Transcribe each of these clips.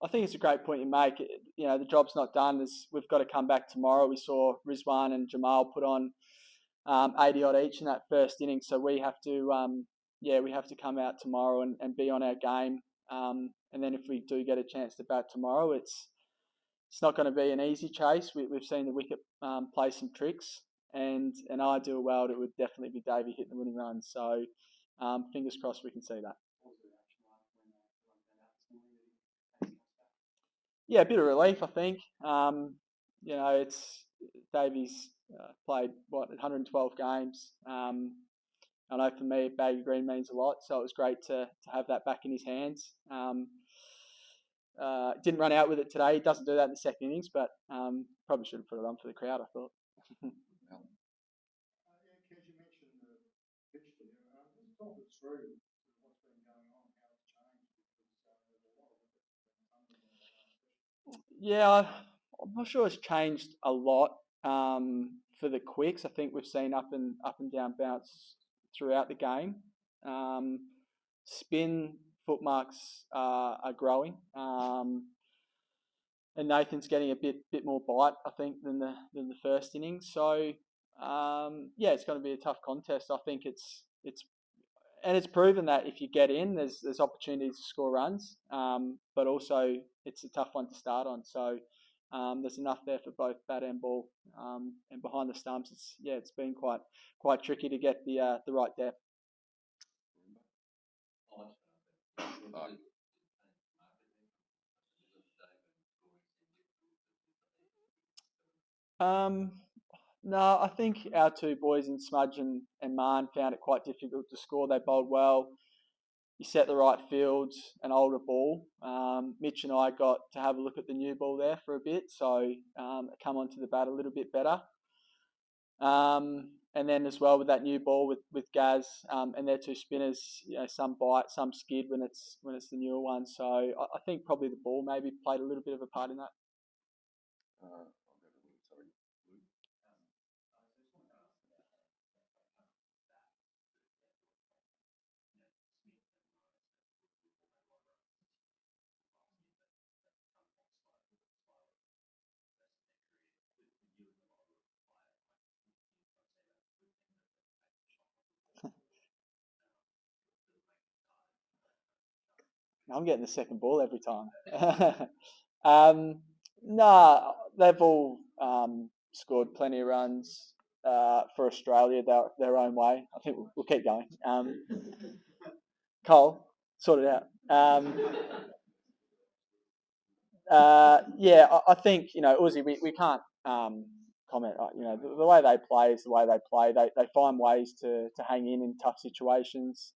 I think it's a great point you make. The job's not done. We've got to come back tomorrow. We saw Rizwan and Jamal put on 80 odd each in that first inning, so we have to we have to come out tomorrow and be on our game. And then if we do get a chance to bat tomorrow, it's not going to be an easy chase. We've seen the wicket play some tricks, and an ideal world it would definitely be Davey hitting the winning run. So fingers crossed we can see that. Yeah, a bit of relief, I think. It's Davies played 112 games. I know for me, baggy green means a lot, so it was great to have that back in his hands. Didn't run out with it today. He doesn't do that in the second innings, but probably should have put it on for the crowd, I thought. As you mentioned the pitch there, just talk us through what's been going on, how it's changed, because there's a lot of it Yeah, I'm not sure it's changed a lot for the quicks. I think we've seen up and down bounce throughout the game. Spin footmarks are growing, and Nathan's getting a bit more bite, I think, than the first innings. So it's going to be a tough contest. I think it's proven that if you get in, there's opportunities to score runs, but also it's a tough one to start on. So there's enough there for both bat and ball, and behind the stumps, it's been quite tricky to get the right depth. Um, no, I think our two boys in Smudge and Marn found it quite difficult to score. They bowled well. You set the right field, an older ball. Mitch and I got to have a look at the new ball there for a bit, so come onto the bat a little bit better. And then as well with that new ball with Gaz and their two spinners, some bite, some skid when it's the newer one. So I think probably the ball maybe played a little bit of a part in that. I'm getting the second ball every time. Nah, they've all scored plenty of runs for Australia their own way. I think we'll keep going. Cole, sort it out. I think Uzi, we can't comment. The way they play is the way they play. They find ways to hang in tough situations.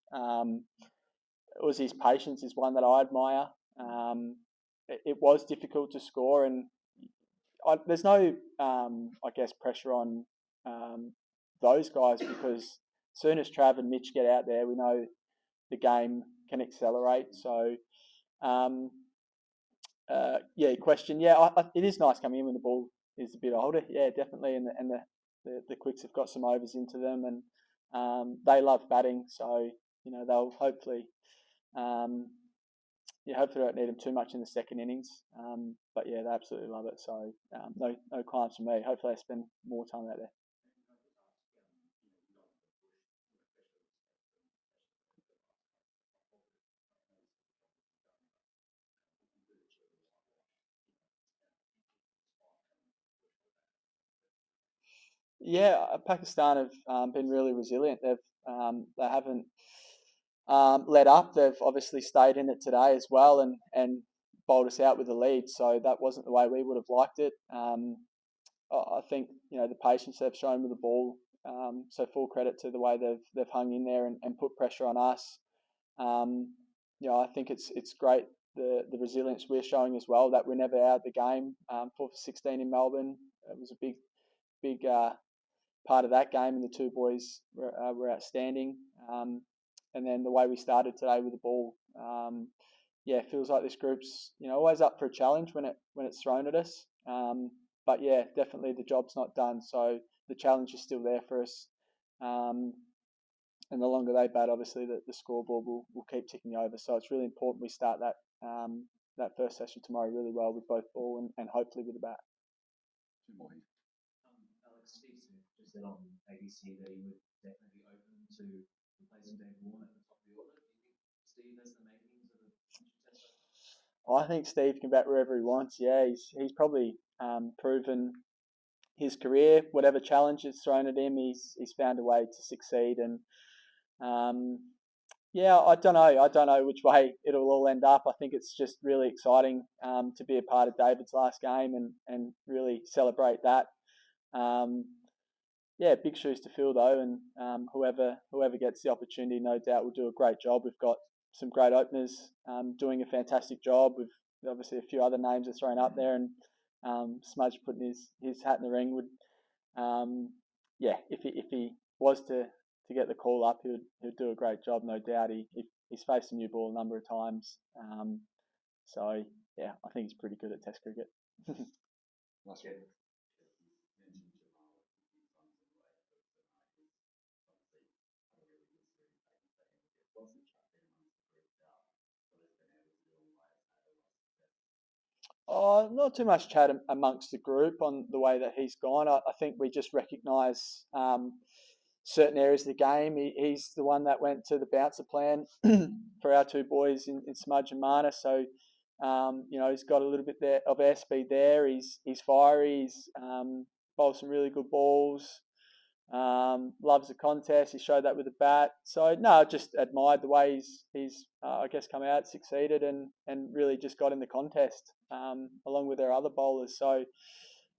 Uzi's patience is one that I admire. It was difficult to score, and there's no, I guess, pressure on those guys because as soon as Trav and Mitch get out there, we know the game can accelerate. So, question. Yeah, it is nice coming in when the ball is a bit older. Yeah, definitely, and the quicks have got some overs into them, and they love batting. So they'll hopefully. Hopefully they don't need them too much in the second innings. But yeah, they absolutely love it. So no climbs for me. Hopefully they spend more time out there. Yeah, Pakistan have been really resilient. They haven't let up. They've obviously stayed in it today as well and bowled us out with the lead. So that wasn't the way we would have liked it. I think the patience they've shown with the ball. So full credit to the way they've hung in there and put pressure on us. I think it's great the resilience we're showing as well. That we're never out of the game. 4 for 16 in Melbourne. It was a big part of that game, and the two boys were outstanding. And then the way we started today with the ball, it feels like this group's always up for a challenge when it's thrown at us. But yeah, definitely the job's not done, so the challenge is still there for us. And the longer they bat, obviously the scoreboard will keep ticking over. So it's really important we start that that first session tomorrow really well with both ball and hopefully with the bat. Two more. Alex, Steve Smith just said on ABC that he would definitely be open to replacing Dave Warner at the top of the order. Do you think Steve has the makings of a future test? I think Steve can bat wherever he wants. Yeah, he's probably proven his career, whatever challenge is thrown at him, he's found a way to succeed. And yeah, I don't know which way it'll all end up. I think it's just really exciting to be a part of David's last game and really celebrate that. Yeah, big shoes to fill though, and whoever gets the opportunity, no doubt, will do a great job. We've got some great openers doing a fantastic job. We've obviously a few other names are thrown up there, and Smudge putting his hat in the ring would, yeah, if he was to get the call up, he'd do a great job, no doubt. He's faced a new ball a number of times, so yeah, I think he's pretty good at Test cricket. Last one. Oh, not too much chat amongst the group on the way that he's gone. I think we just recognise certain areas of the game. He's the one that went to the bouncer plan for our two boys in Smudge and Mana. So, he's got a little bit there of airspeed there. He's fiery. He's bowled some really good balls. Loves the contest. He showed that with the bat. So no, I just admired the way he's I guess come out, succeeded, and really just got in the contest along with our other bowlers. So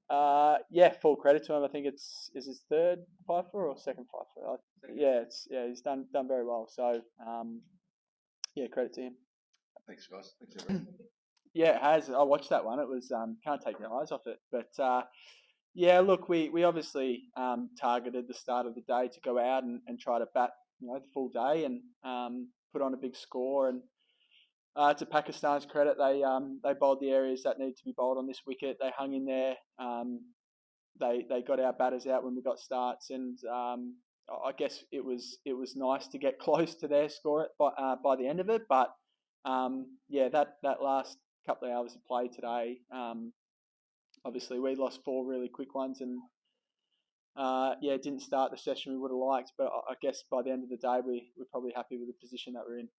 yeah, full credit to him. I think is his third five for or second five for. Yeah, he's done very well. So yeah, credit to him. Thanks, guys. Thanks, everyone. Yeah, it has. I watched that one. It was can't take your eyes off it. But yeah, look, we obviously targeted the start of the day to go out and try to bat the full day and put on a big score. And to Pakistan's credit, they bowled the areas that needed to be bowled on this wicket. They hung in there. They got our batters out when we got starts, and I guess it was nice to get close to their score by the end of it. But yeah, that last couple of hours of play today. Obviously, we lost 4 really quick ones, and yeah, didn't start the session we would have liked. But I guess by the end of the day, we're probably happy with the position that we're in.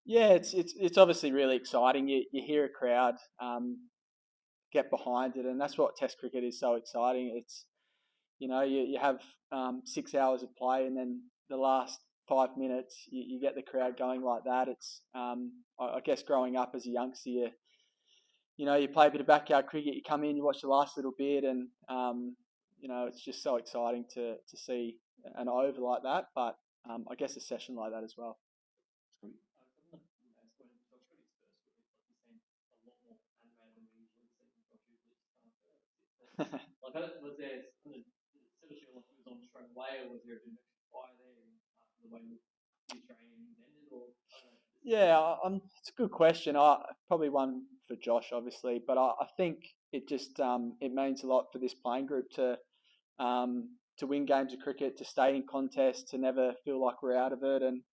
Yeah, it's obviously really exciting. You hear a crowd get behind it, and that's what Test cricket is so exciting. It's you have 6 hours of play, and then the last 5 minutes you get the crowd going like that. It's I guess growing up as a youngster, you play a bit of backyard cricket, you come in, you watch the last little bit, and it's just so exciting to see an over like that. But I guess a session like that as well. Was there on straight away, or was there a bit of fire there? The way the training ended, or yeah, it's a good question. Probably one for Josh, obviously, but I think it just it means a lot for this playing group to win games of cricket, to stay in contests, to never feel like we're out of it, and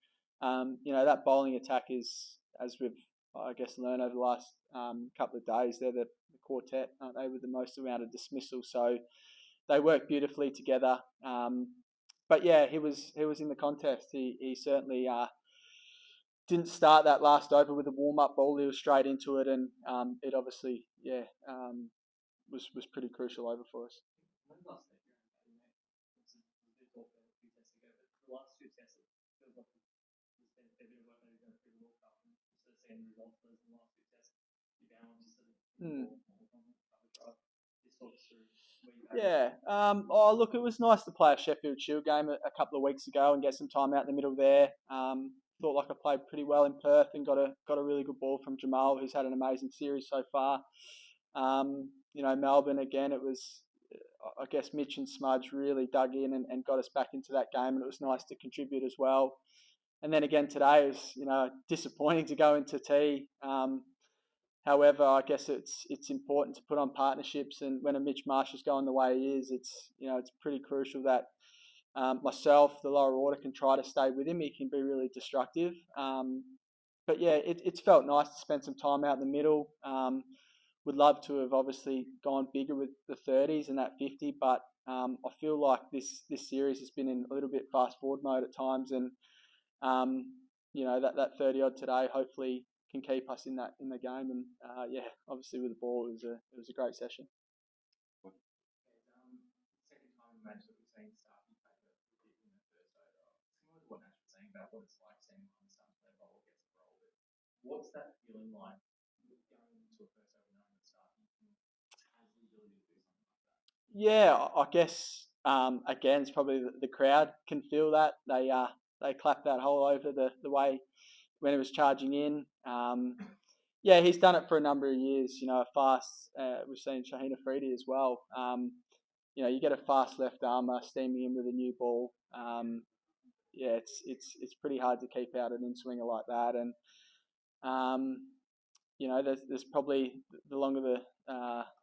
that bowling attack is, as we've I guess learned over the last couple of days, they're the quartet, aren't they, with the most amount of dismissal. So they work beautifully together. But yeah, he was in the contest. He certainly didn't start that last over with a warm up ball. He was straight into it, and it obviously was pretty crucial over for us. Yeah. Oh, look, it was nice to play a Sheffield Shield game a couple of weeks ago and get some time out in the middle there. Thought like I played pretty well in Perth and got a really good ball from Jamal, who's had an amazing series so far. Melbourne again. It was, I guess, Mitch and Smudge really dug in and got us back into that game, and it was nice to contribute as well. And then again today, it was disappointing to go into tea. However, I guess it's important to put on partnerships, and when a Mitch Marsh is going the way he is, it's pretty crucial that myself, the lower order can try to stay with him. He can be really destructive. But yeah, it's felt nice to spend some time out in the middle. Would love to have obviously gone bigger with the 30s and that 50, but I feel like this series has been in a little bit fast forward mode at times, and that 30 odd today hopefully can keep us in the game. And obviously with the ball, it was a great session. Second time in the match that we've seen Stark take a hit in the first over. Similar to what Nash was saying about what it's like seeing one start to play ball gets the roll. But what's that feeling like going into a first over knowing that Stark has the ability to do something like that? Yeah, I guess again, it's probably the crowd can feel that. They clap that hole over the way when it was charging in. Yeah, he's done it for a number of years. Fast. We've seen Shaheen Afridi as well. You get a fast left armour steaming in with a new ball. Yeah, it's pretty hard to keep out an in-swinger like that. And there's probably the longer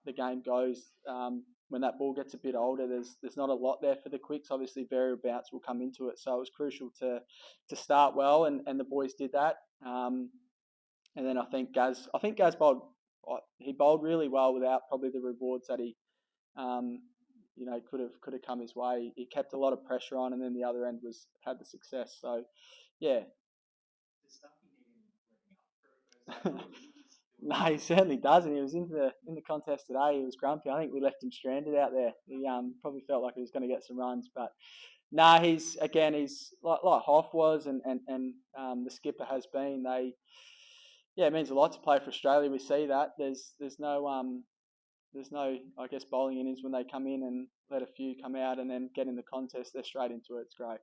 the game goes, when that ball gets a bit older, there's not a lot there for the quicks. Obviously, variable bounce will come into it, so it was crucial to start well, and the boys did that. And then I think Gaz bowled. He bowled really well without probably the rewards that he could have come his way. He kept a lot of pressure on, and then the other end had the success. So yeah. No, he certainly doesn't. He was in the contest today. He was grumpy. I think we left him stranded out there. He probably felt like he was going to get some runs, but no, he's like Hoff was, and the skipper has been. It means a lot to play for Australia. We see that there's no I guess bowling innings when they come in and let a few come out and then get in the contest. They're straight into it. It's great.